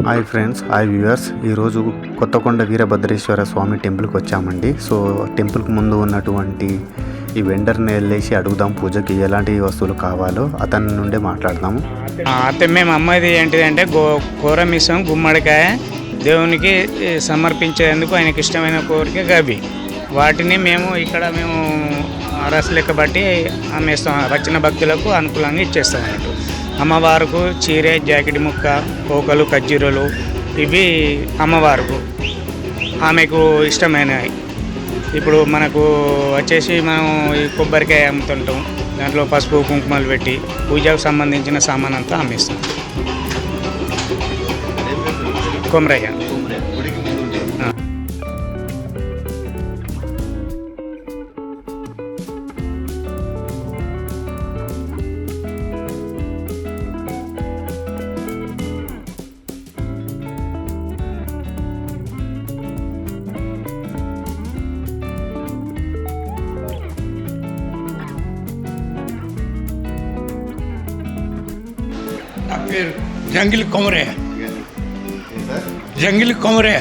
Hi friends, hi viewers. ఈరోజు కొత్తకొండ వీరభద్రేశ్వర స్వామి టెంపుల్కి వచ్చామండి. సో టెంపుల్కి ముందు ఉన్నటువంటి ఈ వెండర్ని వెళ్ళేసి అడుగుదాం పూజకి ఎలాంటి వస్తువులు కావాలో అతని నుండే మాట్లాడదాము. అయితే మేము అమ్మది ఏంటిదంటే కూరమిసం గుమ్మడికాయ దేవునికి సమర్పించేందుకు ఆయనకి ఇష్టమైన కోరిక గవి. వాటిని మేము అరసు లెక్క బట్టి అమ్మేస్తాం. వచ్చిన భక్తులకు అనుకూలంగా ఇచ్చేస్తాం అన్నట్టు. అమ్మవారికి చీరే, జాకెట్ ముక్క, పోకలు, ఖర్జూరలు ఇవి అమ్మవారికి ఆమెకు ఇష్టమైనవి. ఇప్పుడు మనకు వచ్చేసి మనం ఈ కొబ్బరికాయ అమ్ముతుంటాం, దాంట్లో పసుపు కుంకుమలు పెట్టి పూజకు సంబంధించిన సామాన్ అంతా అమ్మేస్తాం. కొమరయ్య పేరు జంగిల్ కొమరయ్య. జంగిల్ కొమరయ్య.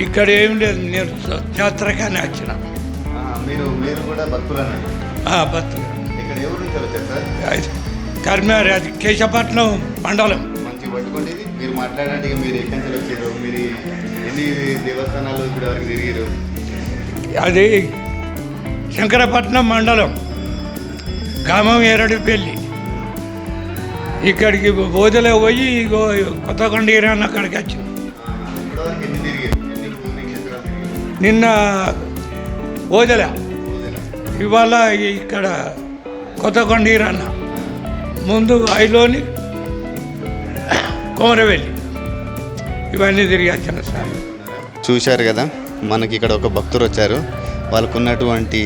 ఇక్కడ ఏం లేదు, నేను జాతరగానే వచ్చిన. భక్తులు కర్మారి, అది కేశపట్నం మండలం. మీరు మాట్లాడండి. మీరు ఎక్కడి నుంచి వచ్చారు? మీరు ఎన్ని దేవస్థానాలు ఇప్పుడు వరకు తిరిగారు? అది శంకరపట్నం మండలం, గ్రామం ఏరడుపల్లి. ఇక్కడికి బోధలో పోయి కొత్తకొండ ఈరాన్ అక్కడికి వచ్చి నిన్న బోధల, ఇవాళ ఇక్కడ కొత్తకొండ ఈరాన్, ముందు ఐలోని కొమరవెల్లి, ఇవన్నీ తిరిగి వచ్చాను సార్. చూశారు కదా, మనకి ఇక్కడ ఒక భక్తులు వచ్చారు. వాళ్ళకున్నటువంటి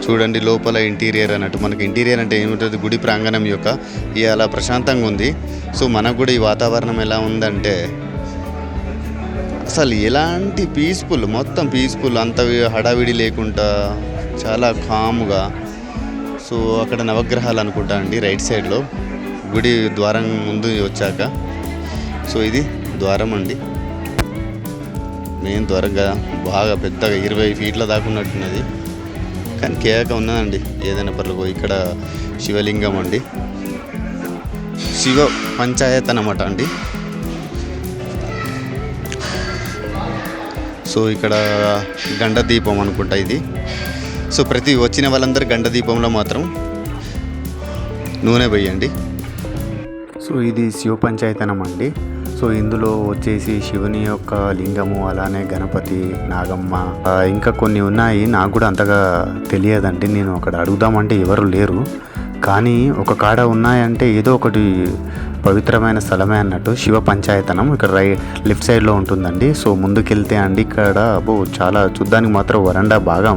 చూడండి లోపల ఇంటీరియర్ అన్నట్టు. మనకి ఇంటీరియర్ అంటే ఏమిటది, గుడి ప్రాంగణం యొక్క ఇలా ప్రశాంతంగా ఉంది. సో మనకు కూడా ఈ వాతావరణం ఎలా ఉందంటే అసలు ఎలాంటి పీస్ఫుల్, మొత్తం పీస్ఫుల్, అంత హడావిడి లేకుండా చాలా కామ్గా. సో అక్కడ నవగ్రహాలు అనుకుంటా అండి, రైట్ సైడ్లో గుడి ద్వారం ముందు వచ్చాక. సో ఇది ద్వారం అండి, మెయిన్ ద్వారంగా బాగా పెద్దగా 20 ఫీట్ల దాకా ఉన్నట్టున్నది, కానీ కేక ఉన్నదండి. ఏదైనా పర్లేదు. ఇక్కడ శివలింగం అండి, శివ పంచాయత్ అన్నమాట అండి. సో ఇక్కడ గండ దీపం అనుకుంటా ఇది. సో ప్రతి వచ్చిన వాళ్ళందరూ గండ దీపంలో మాత్రం నూనె వేయండి. సో ఇది శివ పంచాయతనం అండి. సో ఇందులో వచ్చేసి శివుని యొక్క లింగము, అలానే గణపతి, నాగమ్మ, ఇంకా కొన్ని ఉన్నాయి. నాకు కూడా అంతగా తెలియదండి. నేను అక్కడ అడుగుదామంటే ఎవరు లేరు, కానీ ఒక కాడ ఉన్నాయంటే ఏదో ఒకటి పవిత్రమైన స్థలమే అన్నట్టు. శివ పంచాయతనం ఇక్కడ లెఫ్ట్ సైడ్లో ఉంటుందండి. సో ముందుకెళ్తే అండి ఇక్కడ చాలా చూడ్డానికి మాత్రం వరండా బాగా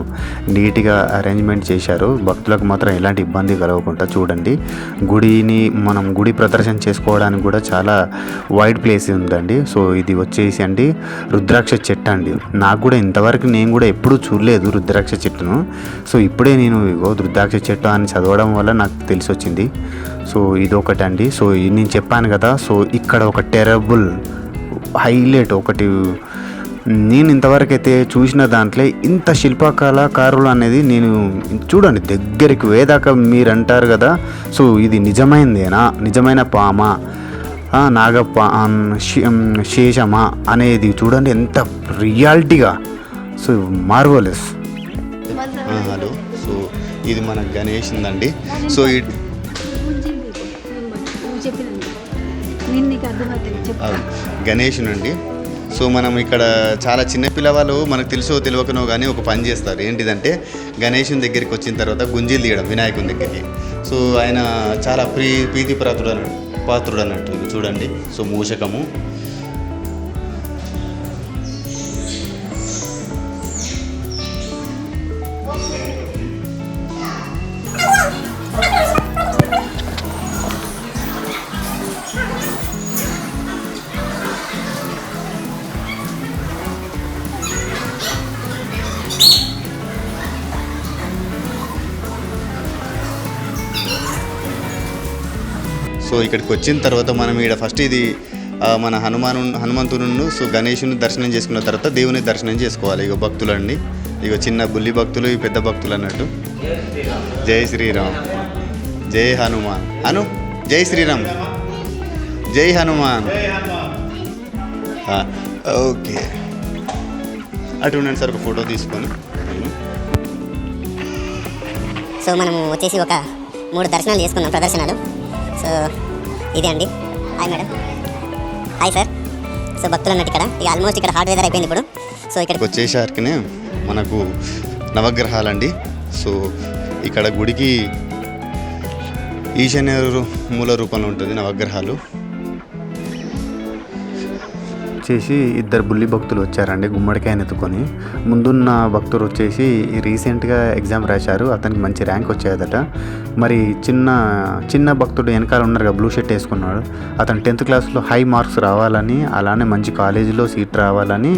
నీట్గా అరేంజ్మెంట్ చేశారు. భక్తులకు మాత్రం ఎలాంటి ఇబ్బంది కలగకుండా చూడండి. మనం గుడి ప్రదర్శన చేసుకోవడానికి కూడా చాలా వైడ్ ప్లేస్ ఉందండి. సో ఇది వచ్చేసి అండి రుద్రాక్ష చెట్టు అండి. నాకు కూడా ఇంతవరకు నేను కూడా ఎప్పుడూ చూడలేదు రుద్రాక్ష చెట్టును. సో ఇప్పుడే నేను రుద్రాక్ష చెట్టు అని చదవడం వల్ల నాకు తెలిసి వచ్చింది. సో ఇదొకటి అండి. సో నేను చెప్పాను కదా, సో ఇక్కడ ఒక టెరబుల్ హైలైట్ ఒకటి నేను ఇంతవరకు అయితే చూసిన దాంట్లో ఇంత శిల్పకళాకారులు అనేది నేను చూడండి దగ్గరికి వేదాక మీరు అంటారు కదా. సో ఇది నిజమైందేనా, నిజమైన పామా, శేషమా అనేది చూడండి ఎంత రియాలిటీగా. So marvellous. హలో, సో ఇది మన గణేష్ ఉందండి. సో గణేష్ నుండి. సో మనం ఇక్కడ చాలా చిన్న పిల్లవాళ్ళు మనకు తెలుసో తెలియకనో కానీ ఒక పని చేస్తారు. ఏంటిదంటే గణేషుని దగ్గరికి వచ్చిన తర్వాత గుంజీలు తీయడం వినాయకుని దగ్గరికి. సో ఆయన చాలా ప్రీతి పాత్రుడు అన్నట్టు. చూడండి, సో మూషకము. సో ఇక్కడికి వచ్చిన తర్వాత మనం ఇక్కడ ఫస్ట్ ఇది మన హనుమంతును సో గణేషుని దర్శనం చేసుకున్న తర్వాత దేవుని దర్శనం చేసుకోవాలి. ఇక భక్తులు అండి, ఇక చిన్న బుల్లి భక్తులు, ఈ పెద్ద భక్తులు అన్నట్టు. జై శ్రీరామ్, జై హనుమాన్. జై శ్రీరామ్, జై హనుమాన్. ఓకే, అటు ఉండండి సార్, ఒక ఫోటో తీసుకొని. సో మనము వచ్చేసి ఒక 3 దర్శనాలు చేసుకున్నాం, ప్రదర్శనలు. సో ఇదే అండి. Hi madam. Hi sir. So భక్తులు అన్నట్టు ఇక్కడ ఇక ఆల్మోస్ట్ ఇక్కడ హార్డ్ వెదర్ అయిపోయింది ఇప్పుడు. సో ఇక్కడ వచ్చేసరికినే మనకు నవగ్రహాలండి. సో ఇక్కడ గుడికి ఈశాన్య మూల రూపంలో ఉంటుంది నవగ్రహాలు. వచ్చేసి 2 బుల్లి భక్తులు వచ్చారండి గుమ్మడికాయని ఎత్తుకొని. ముందున్న భక్తుడు వచ్చేసి రీసెంట్గా ఎగ్జామ్ రాశారు, అతనికి మంచి ర్యాంక్ వచ్చేదట. మరి చిన్న భక్తుడు వెనకాల ఉన్నారు, బ్లూ షర్ట్ వేసుకున్నాడు. అతను 10th క్లాస్లో హై మార్క్స్ రావాలని, అలానే మంచి కాలేజీలో సీట్ రావాలని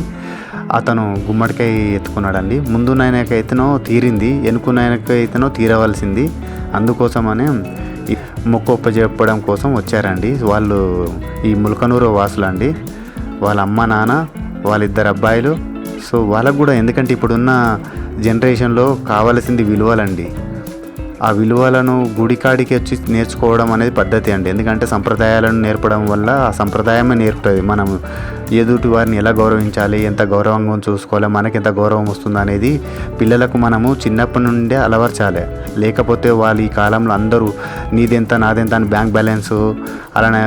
అతను గుమ్మడికాయ ఎత్తుకున్నాడండి. ముందునైనాకైతేనో తీరింది, వెనుకునైనాకైతేనో తీరవలసింది. అందుకోసమనే మొక్కొప్ప చెప్పడం కోసం వచ్చారండి. వాళ్ళు ఈ ములకనూరు వాసులు అండి. వాళ్ళ అమ్మ నాన్న, వాళ్ళిద్దరు అబ్బాయిలు. సో వాళ్ళకు కూడా, ఎందుకంటే ఇప్పుడున్న జనరేషన్లో కావాల్సింది విలువలండి. ఆ విలువలను గుడికాడికి వచ్చి నేర్చుకోవడం అనేది పద్ధతి అండి. ఎందుకంటే సంప్రదాయాలను నేర్పడం వల్ల ఆ సంప్రదాయమే నేర్పుతుంది. మనం ఎదుటి వారిని ఎలా గౌరవించాలి, ఎంత గౌరవంగా చూసుకోవాలి, మనకి ఎంత గౌరవం వస్తుంది అనేది పిల్లలకు మనము చిన్నప్పటి నుండే అలవర్చాలి. లేకపోతే వాళ్ళు ఈ కాలంలో అందరూ నీదెంత నాదెంత అని బ్యాంక్ బ్యాలెన్స్, అలానే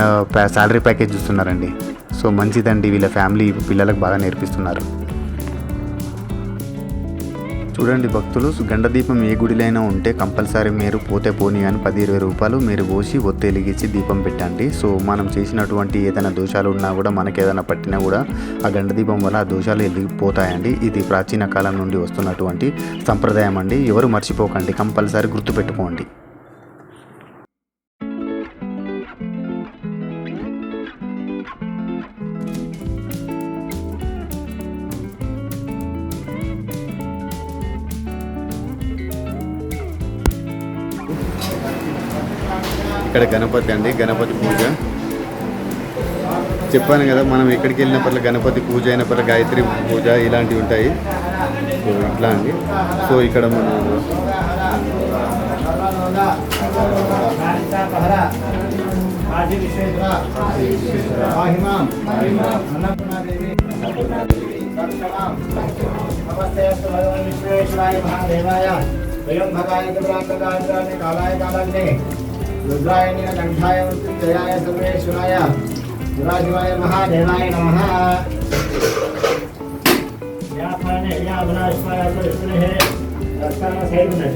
శాలరీ ప్యాకేజ్ చూస్తున్నారండి. సో మంచిదండి, వీళ్ళ ఫ్యామిలీ పిల్లలకు బాగా నేర్పిస్తున్నారు. చూడండి భక్తులు, గండ దీపం ఏ గుడిలైనా ఉంటే కంపల్సరీ మీరు పోతే పోనీ అని 10-20 రూపాయలు మీరు పోసి ఒత్తి వెలిగించి దీపం పెట్టండి. సో మనం చేసినటువంటి ఏదైనా దోషాలు ఉన్నా కూడా, మనకి ఏదైనా పట్టినా కూడా ఆ గండ దీపం వల్ల ఆ దోషాలు వెళ్ళిపోతాయండి. ఇది ప్రాచీన కాలం నుండి వస్తున్నటువంటి సంప్రదాయం అండి. ఎవరు మర్చిపోకండి, కంపల్సరీ గుర్తుపెట్టుకోండి. ఇక్కడ గణపతి అండి, గణపతి పూజ. చెప్పాను కదా, మనం ఎక్కడికి వెళ్ళినప్పట్లో గణపతి పూజ అయినప్పట్లో గాయత్రి పూజ ఇలాంటివి ఉంటాయి. సో ఇట్లా అండి. సో ఇక్కడ మన रुद्राय नीलकंठाय मृत्युंजयाय सर्वेश्वराय शिवाय महादेवाय नमः। यापाने यावनाश्वाय सर्वस्नेह रक्षण सेवने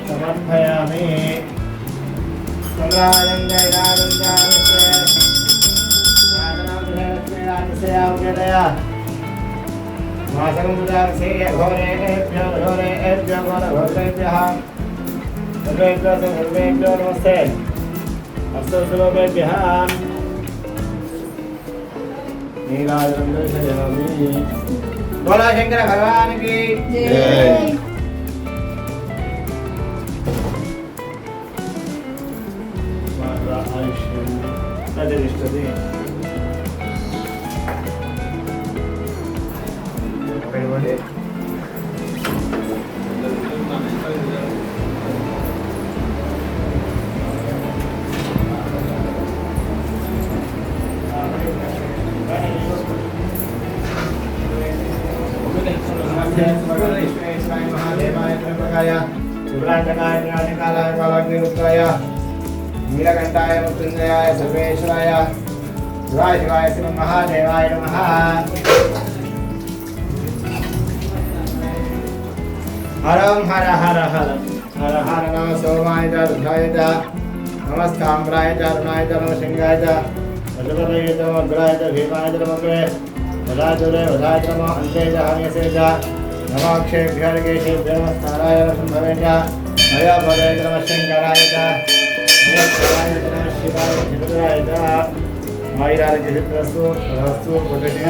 समर्पयामि। नमस्ते अस्तु सर्वेभ्यः बोला शंकर भगवान की जय। तदिष्टति महादेवाय त्र्यंबकाय शुभ्रांतकाय ज्ञानकालाय कालाग्निरुद्राय नीलकंठाय मृत्युंजयाय सर्वेश्वराय शिवाय श्री महादेवाय नमः। हरं हर हर हर हर हर नमः सोमाय च रुद्राय च नमस्ताम्राय च अरुणाय च नमः सिंहाय च वज्रपतये च नमः अग्राय च भीमाय च नमः अग्रे वधाचुरे वधाय च नमः अन्ते च हर्यसे च नमः अक्षेभ्यः केशेभ्यः नमः स्थानाय नमः शम्भवे च मयापदे च नमः शङ्कराय च मयस्कराय च नमः शिवाय च शिवराय च मायिरारोग्यसिद्धिरस्तु तथास्तु पुण्यस्य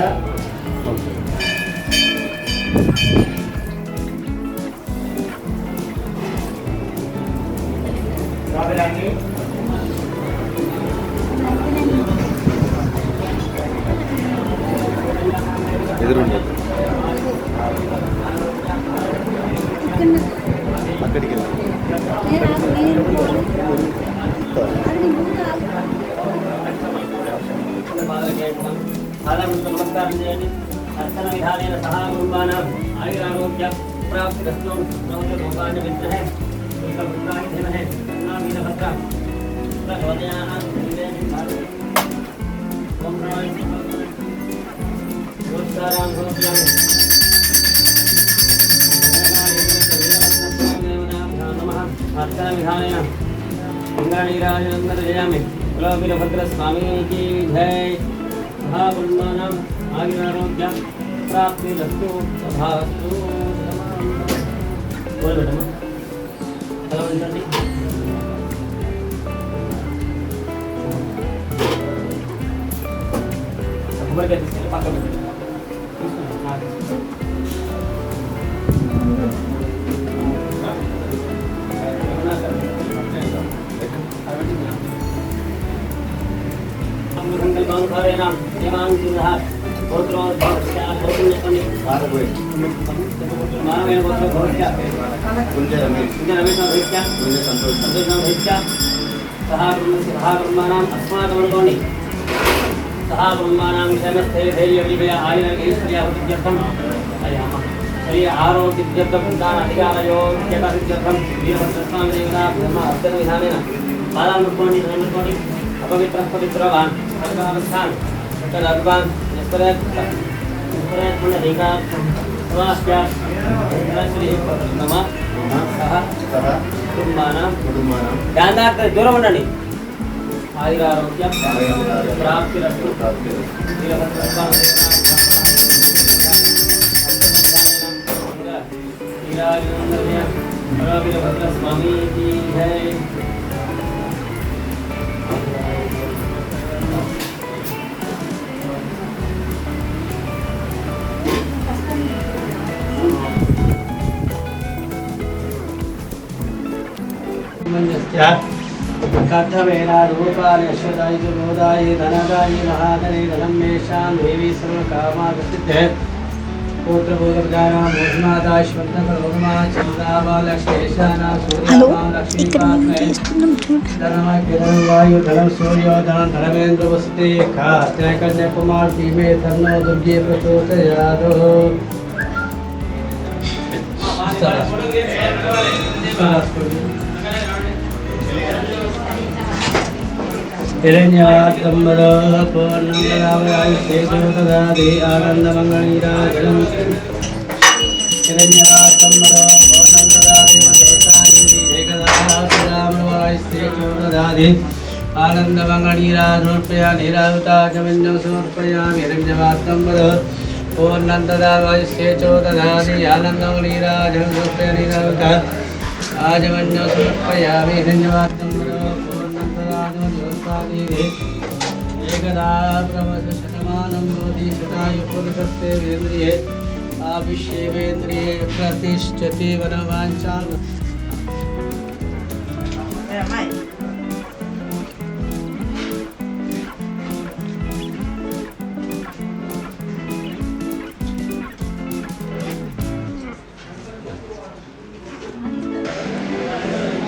ఎదురుండే అక్కడికి నమస్కారం చేయండి అర్చన విధానైన సహా కుటుంబానం ఆయురారోగ్య ప్రాప్తిరస్తు భోగాన్ని విద్మహే వృత్తాన్ని ధీమహే వీరభద్ర అర్చన విధానైన మంగళీరాజనందరజయామి వీరభద్ర స్వామికి జై महागुणमानम आयुरारोग्य प्राप्ति लस्तु तथास्तु बोल बेटा हेलो इंटरनेट ऊपर के इसके पास कर संकल्पं करेना देवां सिंहा गोत्रो भक्त्या गोत्रोपनि मानवे गोत्रो भक्त्या कुंज रमेश भक्त्या संतोष भक्त्या सहा ब्रह्माणां अस्माकमनुकोणि सहा ब्रह्माणां विषयस्थे धैर्य विजय आयुर ऐश्वर्य विद्यर्थम अयम शरीर आरोग्य विद्यर्थम दान अधिकारयो यथासिद्ध्यर्थम वीरभद्र स्वामी देवता ब्रह्म अर्थन विधानेन बालानुकोणि धर्मकोणि अपवित्र पवित्रवान सर्वावस्थान तदर्वान निष्परेत पुण्यधिका स्वास्थ्या श्री नमः सह कुटुंबानां ध्यान रखते दूर ఉండండి ఆయురారోగ్య ప్రాప్తిరస్తు వీరభద్ర స్వామి వీరభద్ర స్వామి की जय कथवेनारूपाणि अश्वदाय गोदाय धनदाय महाधने धनं मेषां देवी सर्वकामागस्तिते पुत्रबोधप्रजानां भोजनादाश्वन्तकरोगमा चन्द्राबालक्ष्मेशानां सूर्यामां लक्ष्मीपात्मे धनमय वायु धनं सूर्यो धनं धनमेन्द्रवसते कात्रैकन्याकुमार धीमे तन्नो दुर्गे प्रचोदयात् हिरण्यात्मद पूर्णमदावयुष्येदोतदादि आनन्दमङ्गलीराजनं हिरण्यात्मद पूर्णमदादेवदोतानि एकदासदामवायुष्येदोतदादि आनन्दमङ्गलीराजोर्पया निरावताजमिन्नं समर्पयामि हिरण्यवात्मद पूर्णमदावयुष्येदोतदादि आनन्दमङ्गलीराजनं समर्पया निरावता आजमन्यो समर्पयामि हिरण्यवात्मद एकदा प्रवशतमानं भवति शतायुपुरुषस्य वेन्द्रिये आविश्येवेन्द्रिये प्रतिष्ठति वनवाञ्छा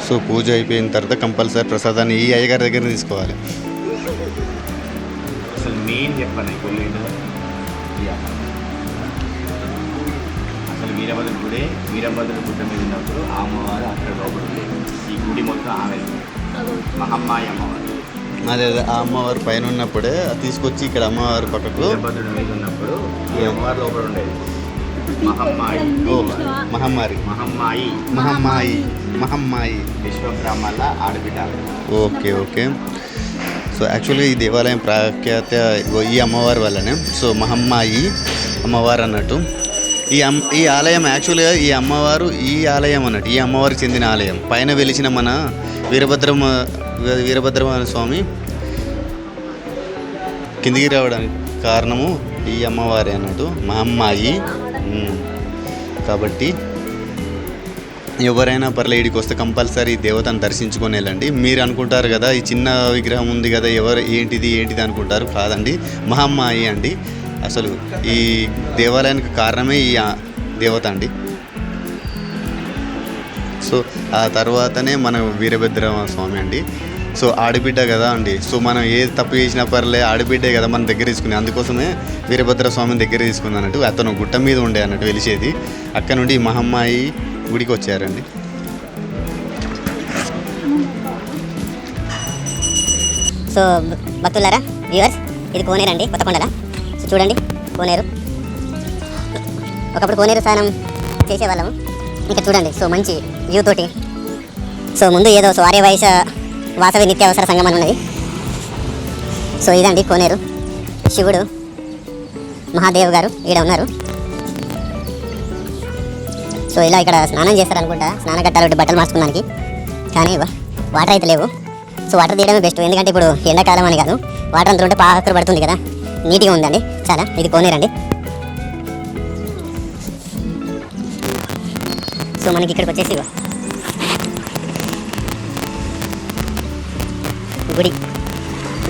సో పూజ అయిపోయిన తర్వాత కంపల్సరీ ప్రసాదాన్ని ఈ అయ్యగారి దగ్గర తీసుకోవాలి. అసలు మెయిన్ చెప్పండి అసలు వీరభద్ర గుడే వీరభద్ర గుడ్డ మీద ఉన్నప్పుడు ఆ అమ్మవారు అక్కడ లోపల ఉండేది. ఈ గుడి మొత్తం ఆమె మహమ్మాయి అమ్మవారు. అదే ఆ అమ్మవారు పైన ఉన్నప్పుడే తీసుకొచ్చి ఇక్కడ అమ్మవారి పక్కకు వీరభద్రుడి మీద ఉన్నప్పుడు ఈ అమ్మవారు లోపల ఉండేది. మహమ్మాయి ఓ మహమ్మారి మహమ్మాయి మహమ్మాయి విశ్వబ్రహ్మల ఆడబిడ్డ. Okay okay. సో యాక్చువల్గా ఈ దేవాలయం ప్రాఖ్యాత ఈ అమ్మవారి వల్లనే. సో మహమ్మాయి అమ్మవారు అన్నట్టు. ఈ ఆలయం యాక్చువల్గా ఈ అమ్మవారు ఈ ఆలయం అన్నట్టు ఈ అమ్మవారికి చెందిన ఆలయం. పైన వెలిసిన మన వీరభద్ర స్వామి కిందికి రావడానికి కారణము ఈ అమ్మవారి అన్నట్టు మహమ్మాయి. కాబట్టి ఎవరైనా పర్లేడికి వస్తే కంపల్సరీ దేవతను దర్శించుకొని వెళ్ళండి. మీరు అనుకుంటారు కదా ఈ చిన్న విగ్రహం ఉంది కదా ఏంటిది అనుకుంటారు. కాదండి, మహమ్మాయి అండి. అసలు ఈ దేవాలయానికి కారణమే ఈ దేవత అండి. సో ఆ తర్వాతనే మన వీరభద్ర స్వామి అండి. సో ఆడబిడ్డ కదా అండి. సో మనం ఏది తప్పు చేసినా పర్లే, ఆడబిడ్డే కదా మన దగ్గర తీసుకుని, అందుకోసమే వీరభద్ర స్వామిని దగ్గర తీసుకుంది అన్నట్టు. అతను గుట్ట మీద ఉండే అన్నట్టు వెలిసేది. అక్కడ నుండి మహమ్మాయి గుడికి వచ్చారండి. సో భక్తులారా, వ్యూవర్స్, ఇది కోనేరు అండి, కొత్తకొండల. సో చూడండి కోనేరు. ఒకప్పుడు కోనేరు స్నానం చేసేవాళ్ళము. ఇంకా చూడండి, సో మంచి వ్యూ తోటి. సో ముందు ఏదో సో ఆర్యవైశ్య వాసవి నిత్యావసర సంఘం అని ఉన్నది. సో ఇదండి కోనేరు. శివుడు మహాదేవ్ గారు ఈడ ఉన్నారు. సో ఇలా ఇక్కడ స్నానం చేస్తారనుకుంటా, స్నాన కట్టాలి బట్టలు మార్చుకోవడానికి. కానీ వాటర్ అయితే లేవు. సో వాటర్ తీయడమే బెస్ట్, ఎందుకంటే ఇప్పుడు ఎండాకాలం అని కాదు, వాటర్ అంతా ఉంటే పాకరు పడుతుంది కదా. నీట్గా ఉందండి చాలా. ఇది కోనేరండి. సో మనకి ఇక్కడికి వచ్చేసి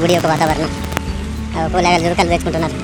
గుడి యొక్క వాతావరణం. ఒక్కోలాగా జురకాలు తెచ్చుకుంటున్నారు.